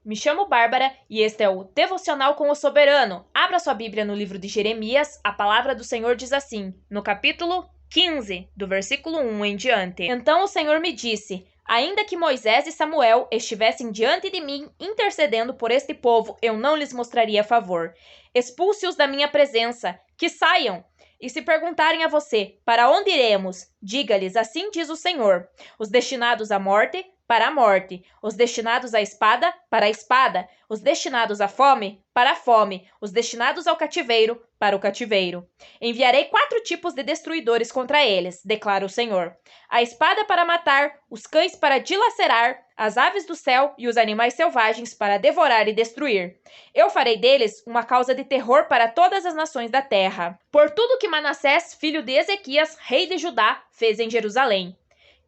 Me chamo Bárbara e este é o Devocional com o Soberano. Abra sua Bíblia no livro de Jeremias. A palavra do Senhor diz assim, no capítulo 15, do versículo 1 em diante. Então o Senhor me disse: ainda que Moisés e Samuel estivessem diante de mim intercedendo por este povo, eu não lhes mostraria favor. Expulse-os da minha presença, que saiam. E se perguntarem a você, para onde iremos? Diga-lhes, assim diz o Senhor: os destinados à morte, para a morte, os destinados à espada, para a espada, os destinados à fome, para a fome, os destinados ao cativeiro, para o cativeiro. Enviarei 4 tipos de destruidores contra eles, declara o Senhor: a espada para matar, os cães para dilacerar, as aves do céu e os animais selvagens para devorar e destruir. Eu farei deles uma causa de terror para todas as nações da terra, por tudo que Manassés, filho de Ezequias, rei de Judá, fez em Jerusalém.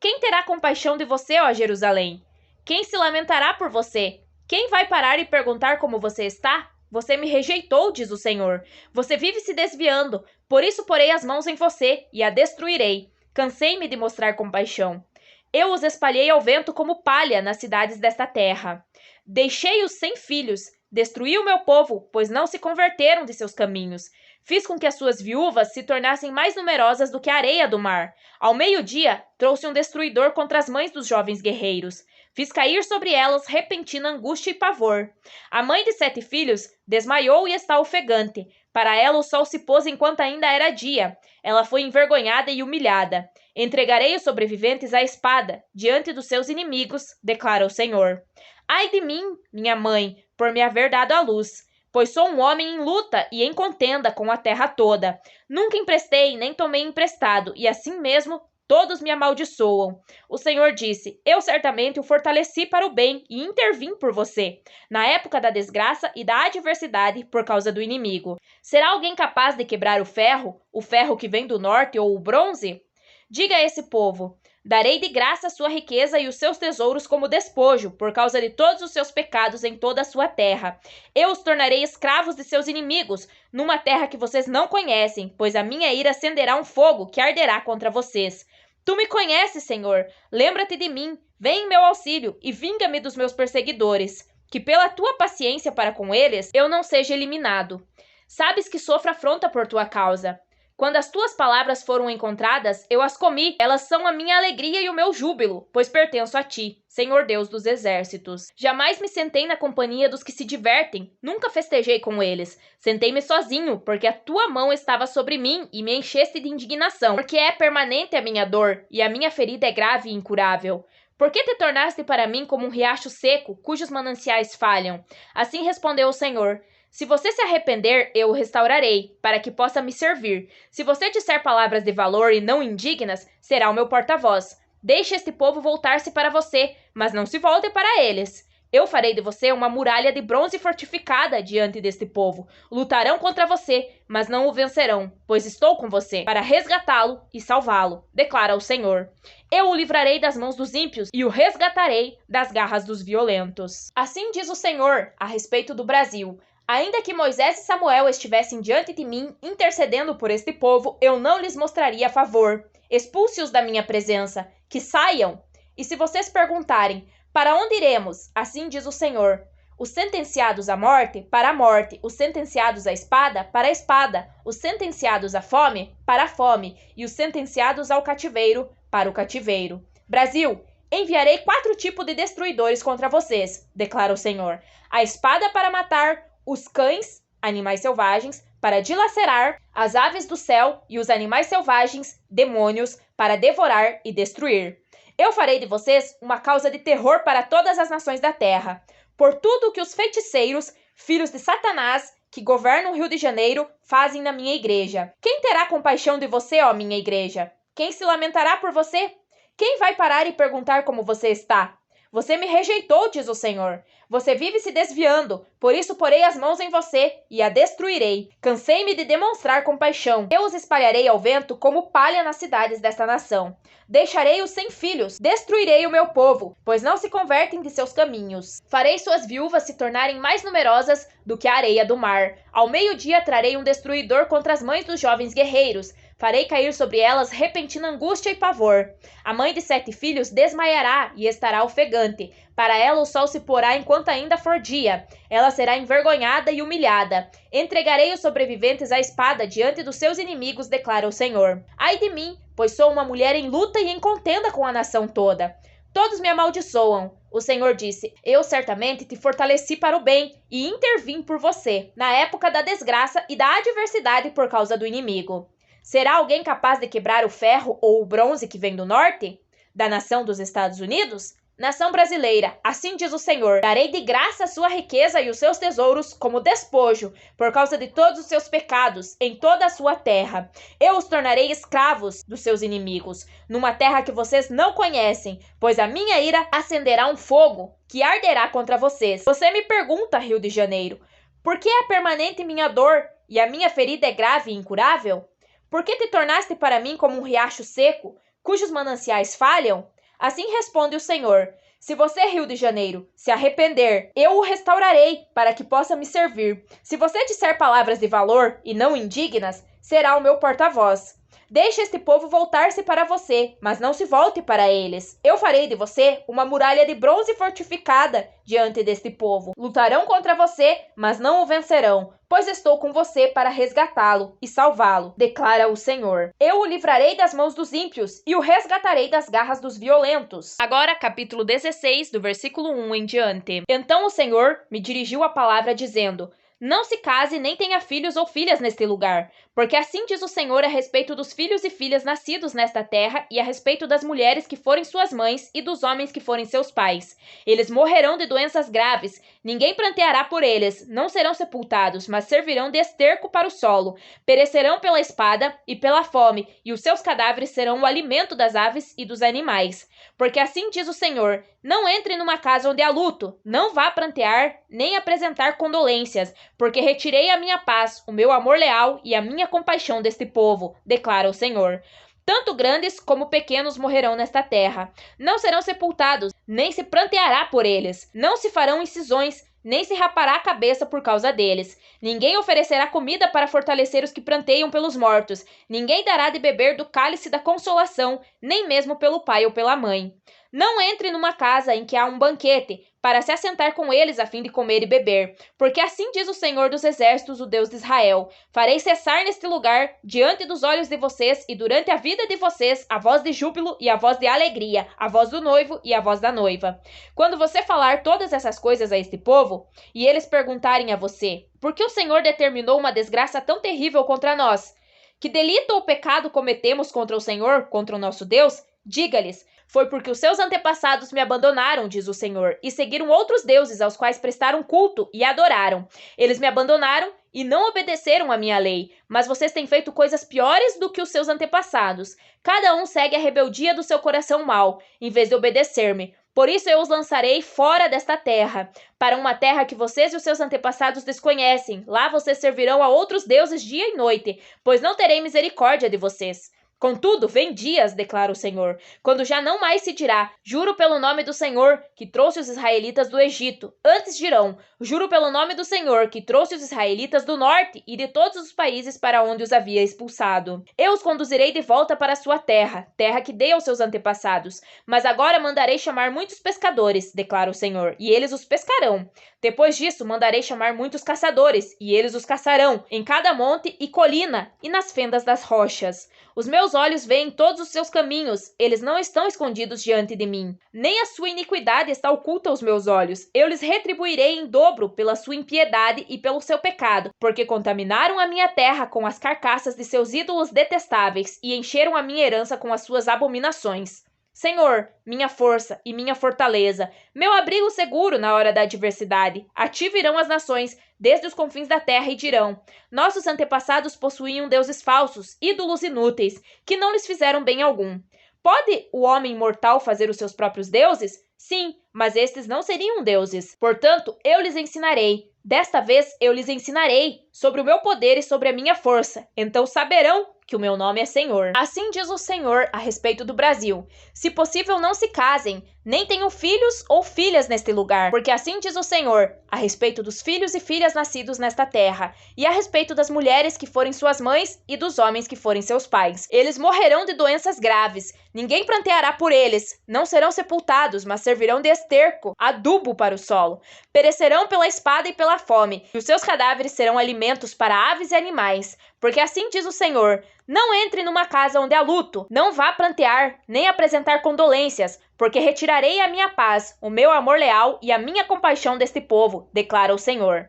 Quem terá compaixão de você, ó Jerusalém? Quem se lamentará por você? Quem vai parar e perguntar como você está? Você me rejeitou, diz o Senhor. Você vive se desviando, por isso porei as mãos em você e a destruirei. Cansei-me de mostrar compaixão. Eu os espalhei ao vento como palha nas cidades desta terra. Deixei-os sem filhos, destruí o meu povo, pois não se converteram de seus caminhos. Fiz com que as suas viúvas se tornassem mais numerosas do que a areia do mar. Ao meio-dia, trouxe um destruidor contra as mães dos jovens guerreiros. Fiz cair sobre elas repentina angústia e pavor. A mãe de 7 filhos desmaiou e está ofegante. Para ela o sol se pôs enquanto ainda era dia. Ela foi envergonhada e humilhada. Entregarei os sobreviventes à espada, diante dos seus inimigos, declara o Senhor. Ai de mim, minha mãe, por me haver dado à luz, pois sou um homem em luta e em contenda com a terra toda. Nunca emprestei, nem tomei emprestado, e assim mesmo todos me amaldiçoam. O Senhor disse: eu certamente o fortaleci para o bem e intervim por você, na época da desgraça e da adversidade por causa do inimigo. Será alguém capaz de quebrar o ferro que vem do norte, ou o bronze? Diga a esse povo: darei de graça a sua riqueza e os seus tesouros como despojo, por causa de todos os seus pecados em toda a sua terra. Eu os tornarei escravos de seus inimigos, numa terra que vocês não conhecem, pois a minha ira acenderá um fogo que arderá contra vocês. Tu me conheces, Senhor. Lembra-te de mim, vem em meu auxílio e vinga-me dos meus perseguidores, que pela tua paciência para com eles eu não seja eliminado. Sabes que sofro afronta por tua causa. Quando as tuas palavras foram encontradas, eu as comi. Elas são a minha alegria e o meu júbilo, pois pertenço a ti, Senhor Deus dos exércitos. Jamais me sentei na companhia dos que se divertem, nunca festejei com eles. Sentei-me sozinho, porque a tua mão estava sobre mim e me encheste de indignação, porque é permanente a minha dor e a minha ferida é grave e incurável. Por que te tornaste para mim como um riacho seco, cujos mananciais falham? Assim respondeu o Senhor: se você se arrepender, eu o restaurarei, para que possa me servir. Se você disser palavras de valor e não indignas, será o meu porta-voz. Deixe este povo voltar-se para você, mas não se volte para eles. Eu farei de você uma muralha de bronze fortificada diante deste povo. Lutarão contra você, mas não o vencerão, pois estou com você, para resgatá-lo e salvá-lo, declara o Senhor. Eu o livrarei das mãos dos ímpios e o resgatarei das garras dos violentos. Assim diz o Senhor a respeito do Brasil: ainda que Moisés e Samuel estivessem diante de mim, intercedendo por este povo, eu não lhes mostraria favor. Expulse-os da minha presença, que saiam. E se vocês perguntarem: para onde iremos? Assim diz o Senhor: os sentenciados à morte, para a morte, os sentenciados à espada, para a espada, os sentenciados à fome, para a fome, e os sentenciados ao cativeiro, para o cativeiro. Brasil, enviarei 4 tipos de destruidores contra vocês, declara o Senhor: a espada para matar, os cães, animais selvagens, para dilacerar, as aves do céu e os animais selvagens, demônios, para devorar e destruir. Eu farei de vocês uma causa de terror para todas as nações da terra, por tudo que os feiticeiros, filhos de Satanás, que governam o Rio de Janeiro, fazem na minha igreja. Quem terá compaixão de você, ó minha igreja? Quem se lamentará por você? Quem vai parar e perguntar como você está? Você me rejeitou, diz o Senhor. Você vive se desviando, por isso porei as mãos em você e a destruirei. Cansei-me de demonstrar compaixão. Eu os espalharei ao vento como palha nas cidades desta nação. Deixarei-os sem filhos, destruirei o meu povo, pois não se convertem de seus caminhos. Farei suas viúvas se tornarem mais numerosas do que a areia do mar. Ao meio-dia trarei um destruidor contra as mães dos jovens guerreiros, Farei cair sobre elas repentina angústia e pavor. A mãe de 7 filhos desmaiará e estará ofegante. Para ela o sol se porá enquanto ainda for dia. Ela será envergonhada e humilhada. Entregarei os sobreviventes à espada diante dos seus inimigos, declara o Senhor. Ai de mim, pois sou uma mulher em luta e em contenda com a nação toda. Todos me amaldiçoam. O Senhor disse: eu certamente te fortaleci para o bem e intervim por você, na época da desgraça e da adversidade por causa do inimigo. Será alguém capaz de quebrar o ferro ou o bronze que vem do norte? Da nação dos Estados Unidos? Nação brasileira, assim diz o Senhor: darei de graça a sua riqueza e os seus tesouros como despojo, por causa de todos os seus pecados, em toda a sua terra. Eu os tornarei escravos dos seus inimigos, numa terra que vocês não conhecem, pois a minha ira acenderá um fogo que arderá contra vocês. Você me pergunta, Rio de Janeiro, por que é permanente minha dor e a minha ferida é grave e incurável? Por que te tornaste para mim como um riacho seco, cujos mananciais falham? Assim responde o Senhor: se você, Rio de Janeiro, se arrepender, eu o restaurarei para que possa me servir. Se você disser palavras de valor e não indignas, será o meu porta-voz. Deixe este povo voltar-se para você, mas não se volte para eles. Eu farei de você uma muralha de bronze fortificada diante deste povo. Lutarão contra você, mas não o vencerão, pois estou com você para resgatá-lo e salvá-lo, declara o Senhor. Eu o livrarei das mãos dos ímpios e o resgatarei das garras dos violentos. Agora, capítulo 16, do versículo 1 em diante. Então o Senhor me dirigiu a palavra dizendo: não se case nem tenha filhos ou filhas neste lugar, porque assim diz o Senhor a respeito dos filhos e filhas nascidos nesta terra e a respeito das mulheres que forem suas mães e dos homens que forem seus pais. Eles morrerão de doenças graves, ninguém pranteará por eles, não serão sepultados, mas servirão de esterco para o solo. Perecerão pela espada e pela fome, e os seus cadáveres serão o alimento das aves e dos animais. Porque assim diz o Senhor: não entre numa casa onde há luto, não vá prantear, nem apresentar condolências, porque retirei a minha paz, o meu amor leal e a minha compaixão deste povo, declara o Senhor. Tanto grandes como pequenos morrerão nesta terra. Não serão sepultados, nem se pranteará por eles. Não se farão incisões, nem se rapará a cabeça por causa deles. Ninguém oferecerá comida para fortalecer os que pranteiam pelos mortos. Ninguém dará de beber do cálice da consolação, nem mesmo pelo pai ou pela mãe. Não entre numa casa em que há um banquete, para se assentar com eles a fim de comer e beber. Porque assim diz o Senhor dos Exércitos, o Deus de Israel: farei cessar neste lugar, diante dos olhos de vocês e durante a vida de vocês, a voz de júbilo e a voz de alegria, a voz do noivo e a voz da noiva. Quando você falar todas essas coisas a este povo, e eles perguntarem a você: por que o Senhor determinou uma desgraça tão terrível contra nós? Que delito ou pecado cometemos contra o Senhor, contra o nosso Deus? Diga-lhes: foi porque os seus antepassados me abandonaram, diz o Senhor, e seguiram outros deuses aos quais prestaram culto e adoraram. Eles me abandonaram e não obedeceram à minha lei, mas vocês têm feito coisas piores do que os seus antepassados. Cada um segue a rebeldia do seu coração mau, em vez de obedecer-me. Por isso eu os lançarei fora desta terra, para uma terra que vocês e os seus antepassados desconhecem. Lá vocês servirão a outros deuses dia e noite, pois não terei misericórdia de vocês. Contudo, vem dias, declara o Senhor, quando já não mais se dirá: juro pelo nome do Senhor, que trouxe os israelitas do Egito. Antes dirão: juro pelo nome do Senhor, que trouxe os israelitas do norte e de todos os países para onde os havia expulsado. Eu os conduzirei de volta para a sua terra, terra que dei aos seus antepassados. Mas agora mandarei chamar muitos pescadores, declara o Senhor, e eles os pescarão. Depois disso, mandarei chamar muitos caçadores, e eles os caçarão, em cada monte e colina e nas fendas das rochas. Os meus olhos veem todos os seus caminhos, eles não estão escondidos diante de mim. Nem a sua iniquidade está oculta aos meus olhos. Eu lhes retribuirei em dobro pela sua impiedade e pelo seu pecado, porque contaminaram a minha terra com as carcaças de seus ídolos detestáveis e encheram a minha herança com as suas abominações. Senhor, minha força e minha fortaleza, meu abrigo seguro na hora da adversidade. A ti virão as nações, desde os confins da terra, e dirão: nossos antepassados possuíam deuses falsos, ídolos inúteis, que não lhes fizeram bem algum. Pode o homem mortal fazer os seus próprios deuses? Sim, mas estes não seriam deuses. Portanto, eu lhes ensinarei. Desta vez eu lhes ensinarei sobre o meu poder e sobre a minha força. Então saberão que o meu nome é Senhor. Assim diz o Senhor a respeito do Brasil: se possível, não se casem, nem tenho filhos ou filhas neste lugar, porque assim diz o Senhor, a respeito dos filhos e filhas nascidos nesta terra, e a respeito das mulheres que forem suas mães e dos homens que forem seus pais. Eles morrerão de doenças graves, ninguém pranteará por eles, não serão sepultados, mas servirão de esterco, adubo para o solo. Perecerão pela espada e pela fome, e os seus cadáveres serão alimentos para aves e animais. Porque assim diz o Senhor, não entre numa casa onde há luto, não vá prantear, nem apresentar condolências, porque retirarei a minha paz, o meu amor leal e a minha compaixão deste povo, declara o Senhor.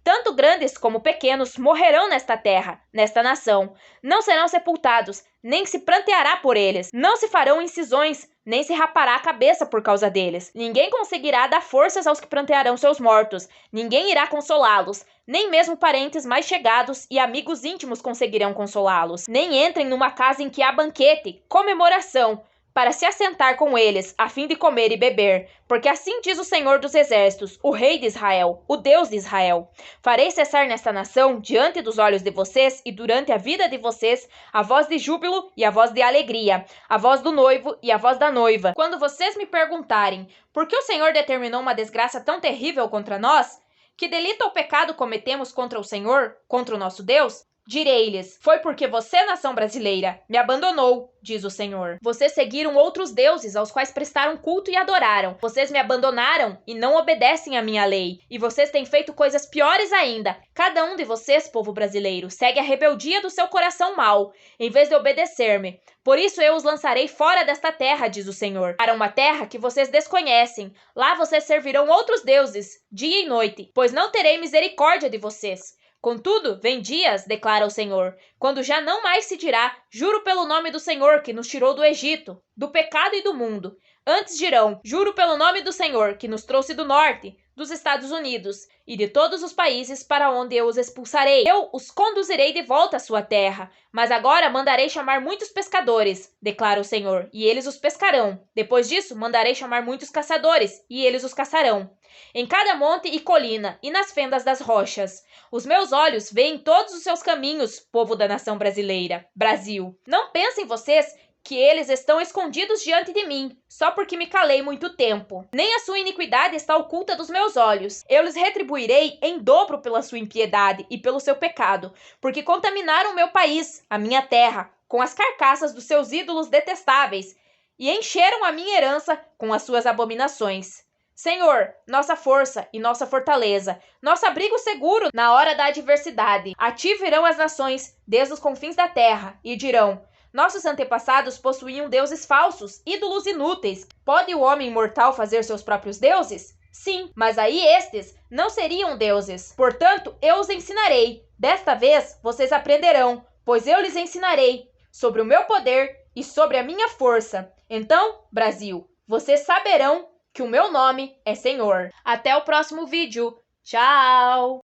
Tanto grandes como pequenos morrerão nesta terra, nesta nação. Não serão sepultados, nem se pranteará por eles. Não se farão incisões, nem se rapará a cabeça por causa deles. Ninguém conseguirá dar forças aos que prantearão seus mortos. Ninguém irá consolá-los. Nem mesmo parentes mais chegados e amigos íntimos conseguirão consolá-los. Nem entrem numa casa em que há banquete, comemoração, para se assentar com eles, a fim de comer e beber. Porque assim diz o Senhor dos Exércitos, o Rei de Israel, o Deus de Israel. Farei cessar nesta nação, diante dos olhos de vocês e durante a vida de vocês, a voz de júbilo e a voz de alegria, a voz do noivo e a voz da noiva. Quando vocês me perguntarem, por que o Senhor determinou uma desgraça tão terrível contra nós? Que delito ou pecado cometemos contra o Senhor, contra o nosso Deus? Direi-lhes, foi porque você, nação brasileira, me abandonou, diz o Senhor. Vocês seguiram outros deuses aos quais prestaram culto e adoraram. Vocês me abandonaram e não obedecem à minha lei. E vocês têm feito coisas piores ainda. Cada um de vocês, povo brasileiro, segue a rebeldia do seu coração mau, em vez de obedecer-me. Por isso eu os lançarei fora desta terra, diz o Senhor, para uma terra que vocês desconhecem. Lá vocês servirão outros deuses, dia e noite, pois não terei misericórdia de vocês. Contudo, vem dias, declara o Senhor, quando já não mais se dirá, juro pelo nome do Senhor que nos tirou do Egito, do pecado e do mundo. Antes dirão, juro pelo nome do Senhor que nos trouxe do norte, dos Estados Unidos e de todos os países para onde eu os expulsarei. Eu os conduzirei de volta à sua terra, mas agora mandarei chamar muitos pescadores, declara o Senhor, e eles os pescarão. Depois disso, mandarei chamar muitos caçadores, e eles os caçarão. Em cada monte e colina e nas fendas das rochas. Os meus olhos veem todos os seus caminhos, povo da nação brasileira, Brasil. Não pensem vocês que eles estão escondidos diante de mim, só porque me calei muito tempo. Nem a sua iniquidade está oculta dos meus olhos. Eu lhes retribuirei em dobro pela sua impiedade e pelo seu pecado, porque contaminaram o meu país, a minha terra, com as carcaças dos seus ídolos detestáveis, e encheram a minha herança com as suas abominações. Senhor, nossa força e nossa fortaleza, nosso abrigo seguro na hora da adversidade. A ti virão as nações, desde os confins da terra, e dirão, nossos antepassados possuíam deuses falsos, ídolos inúteis. Pode o homem mortal fazer seus próprios deuses? Sim, mas aí estes não seriam deuses. Portanto, eu os ensinarei. Desta vez, vocês aprenderão, pois eu lhes ensinarei sobre o meu poder e sobre a minha força. Então, Brasil, vocês saberão que o meu nome é Senhor. Até o próximo vídeo. Tchau!